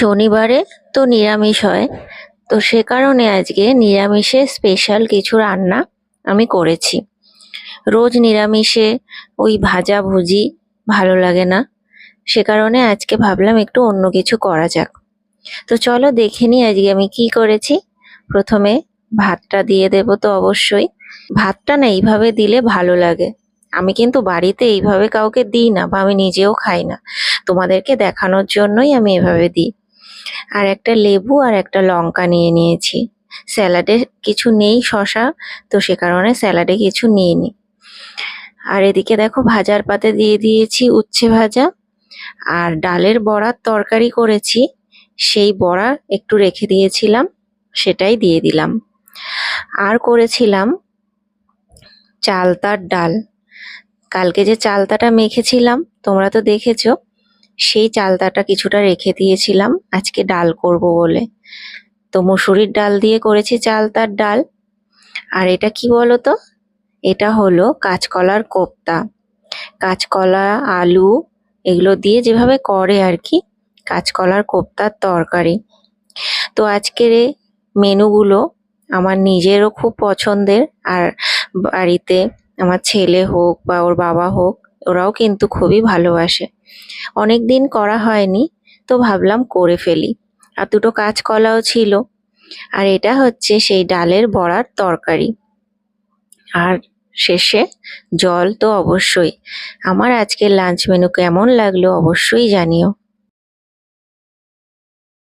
শনিবারে তো নিরামিষ হয়, তো সে কারণে আজকে নিরামিষে স্পেশাল কিছু রান্না আমি করেছি। রোজ নিরামিষে ওই ভাজা ভুজি ভালো লাগে না, সে কারণে আজকে ভাবলাম একটু অন্য কিছু করা যাক। তো চলো দেখে নিই আজকে আমি কি করেছি। প্রথমে ভাতটা দিয়ে দেব, তো অবশ্যই ভাতটা না এইভাবে দিলে ভালো লাগে। আমি কিন্তু বাড়িতে এইভাবে কাউকে দিই না, বা আমি নিজেও খাই না, তোমাদেরকে দেখানোর জন্যই আমি এভাবে দিই। আর একটা লেবু আর একটা লঙ্কা নিয়ে নিয়েছি। স্যালাডে কিছু নেই, শশা, তো সে কারণে স্যালাডে কিছু নিইনি। আর এদিকে দেখো ভাজার পাতে দিয়ে দিয়েছি উচ্ছে ভাজা, আর ডালের বড়ার তরকারি করেছি, সেই বড়া একটু রেখে দিয়েছিলাম, সেটাই দিয়ে দিলাম। আর করেছিলাম চালতার ডাল। কালকে যে চালতাটা মেখেছিলাম তোমরা তো দেখেছো, সেই চালতাটা কিছুটা রেখে দিয়েছিলাম আজকে ডাল করব বলে। তো মুসুরির ডাল দিয়ে করেছি চালতার ডাল। আর এটা কি বলো তো, এটা হলো কাঁচকলার কোপ্তা। কাঁচকলা, আলু এগুলো দিয়ে যেভাবে করে আর কি, কাঁচকলার কোপ্তার তরকারি। তো আজকের এই মেনুগুলো আমার নিজেরও খুব পছন্দের, আর বাড়িতে আমার ছেলে হোক বা ওর বাবা হোক, ওরাও কিন্তু খুবই ভালোবাসে। অনেক দিন করা হয়নি, তো ভাবলাম করে ফেলি। আর দুটো কাঁচকলাও ছিল। আর এটা হচ্ছে সেই ডালের বড়ার তরকারি। আর শেষে জল তো অবশ্যই। আমার আজকের লাঞ্চ মেনু কেমন লাগলো অবশ্যই জানিও।